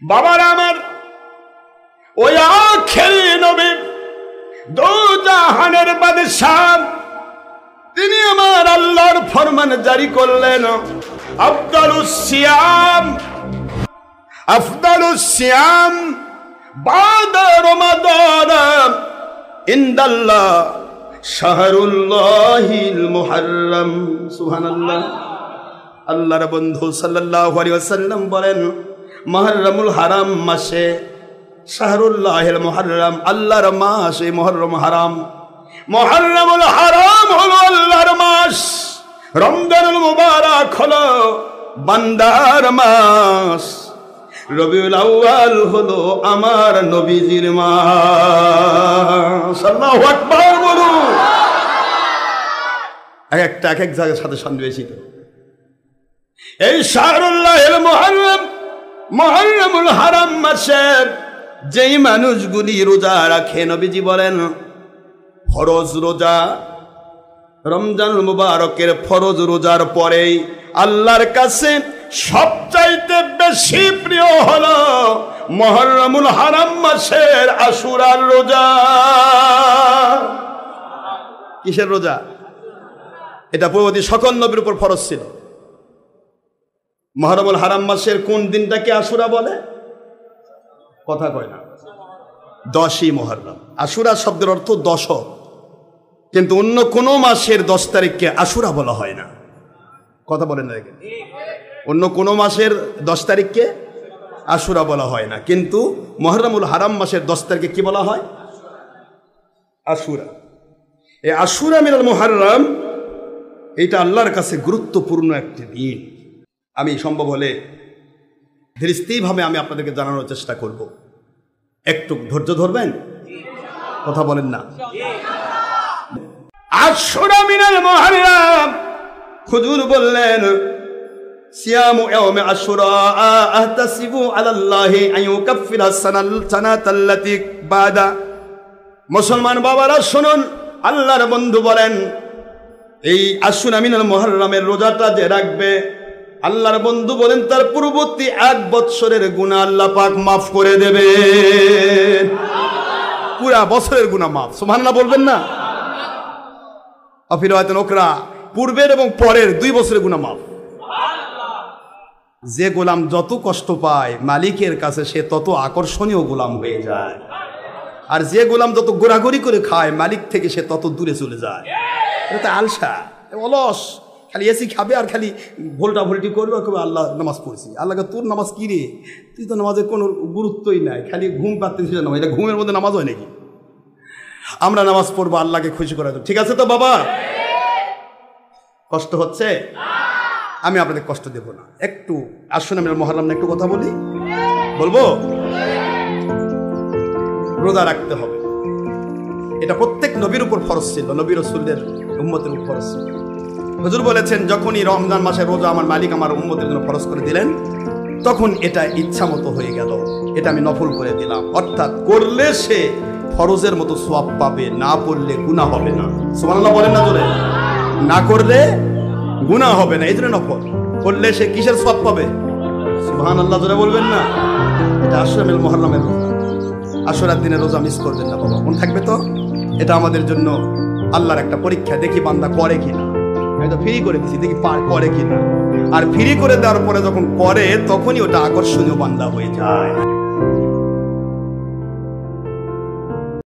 বাবার আমার ওই আখেরি নবী দো জাহানের বাদশাহ, তিনি আমার আল্লাহর ফরমান জারি করলেন, আফদালুস সিয়াম বাদা রমাদান ইনদাল্লাহ শাহরুল্লাহিল মুহাররম। সুবহানাল্লাহ। আল্লাহর বন্ধু সাল্লাল্লাহু আলাইহি ওয়াসাল্লাম বলেন, মুহররমুল হারাম মাসে, শাহরুল্লাহিল মুহাররম আল্লাহর মাস, এই মুহররম হারাম। মুহররমুল হারাম হলো আল্লাহর মাস, রমজানুল মুবারক হলো বান্দার মাস, রবিউল আউয়াল হলো আমার নবীজির মাস। আল্লাহু আকবার বলুন। একটা এক এক জায়গার সাথে সন্নিবেশিত এই শাহরুল্লাহিল মুহাররম, মুহররমুল হারাম মাসের যেই মানুষগুলি রোজা রাখে, নবীজি বলেন ফরজ রোজা, রমজানুল মুবারকের ফরজ রোজার পরেই আল্লাহর কাছে সবচাইতে বেশি প্রিয় হলো মুহররমুল হারাম মাসের আশুরার রোজা। কিসের রোজা? এটা পূর্ববর্তী সকল নবীর উপর ফরজ ছিল। মুহররমুল হারাম মাসের কোন দিনটাকে আশুরা বলে? কথা কয় না। 10ই মুহররম। আশুরা শব্দের অর্থ 10, কিন্তু অন্য কোনো মাসের 10 তারিখকে আশুরা বলা হয় না। কথা বলেন না, অন্য কোনো মাসের 10 তারিখকে আশুরা বলা হয় না, কিন্তু মুহররমুল হারাম মাসের 10 তারিখে কি বলা হয়? আশুরা। এই আশুরা মিনাল মুহররম, এটা আল্লাহর কাছে গুরুত্বপূর্ণ একটি দিন। আমি সম্ভব হলে ধীরস্থিরভাবে আমি আপনাদেরকে জানানোর চেষ্টা করব, একটু ধৈর্য ধরবেন। কথা বলেন না। আশুরা মিনাল মুহররম, হুজুর বললেন সিয়ামু ইয়াউমি আশুরা আহতাসিবু আলাল্লাহি আন ইউকাফিরা সানাতাল্লাতী বাদা। মুসলমান বাবারা শুনুন, আল্লাহর বন্ধু বলেন এই আশুরা মিনাল মুহররমের রোজাটা যে রাখবে, আল্লাহর বন্ধু বলেন তার পূর্ববর্তী 1 বৎসরের গুনাহ আল্লাহ পাক মাফ করে দেবে। পুরা বছরের গুনাহ মাফ। সুবহানাল্লাহ বলবেন না? আফিরাত নোকরা, পূর্বের এবং পরের 2 বছরের গুনাহ মাফ। যে গোলাম যত কষ্ট পায় মালিকের কাছে সে তত আকর্ষণীয় গোলাম হয়ে যায়, আর যে গোলাম যত গোড়াগড়ি করে খায় মালিক থেকে সে তত দূরে চলে যায়। এটা আলসা, অলস, খালি এসি খাবে আর খালি ভোল্টা ভোল্টি করবে, কবে আল্লাহ নামাজ পড়ছি। আল্লাহকে তোর নামাজ কি রে? তুই তো নামাজের কোনো গুরুত্বই নাই, খালি ঘুম পাচ্ছে না। এটা ঘুমের মধ্যে নামাজ হয় নাকি? আমরা নামাজ পড়বো আল্লাহকে খুশি করার জন্য, ঠিক আছে তো বাবা? কষ্ট হচ্ছে? আমি আপনাদের কষ্ট দেব না। একটু আশুরা মিনাল মুহররম একটু কথা বলি, বলবো? রোজা রাখতে হবে, এটা প্রত্যেক নবীর উপর ফরজ ছিল, নবী রাসূলদের উম্মতের উপর ফরজ ছিল। হুজুর বলেছেন যখনই রমজান মাসে রোজা আমার মালিক আমার উম্মতের জন্য ফরজ করে দিলেন, তখন এটা ইচ্ছা মতো হয়ে গেল, এটা আমি নফল করে দিলাম। অর্থাৎ করলে সে ফরজের মতো সওয়াব পাবে, না পড়লে গুনাহ হবে না। সুবহানাল্লাহ বলেন না জোরে? না করলে গুনাহ হবে না, এই জন্য নফল। করলে সে কিসের সওয়াব পাবে? সুবহানাল্লাহ জোরে বলবেন না? এটা আশুরা মিনাল মুহররমের রোজা। আশুরার দিনে রোজা মিস করবেন না বাবা, মনে থাকবে তো? এটা আমাদের জন্য আল্লাহর একটা পরীক্ষা, দেখি বান্দা করে কিনা। আমি তো ফ্রি করে দিচ্ছি, দেখি করে কিনা। আর ফ্রি করে দেওয়ার পরে যখন করে তখনই ওটা আকর্ষণীয় বান্দা হয়ে যায়।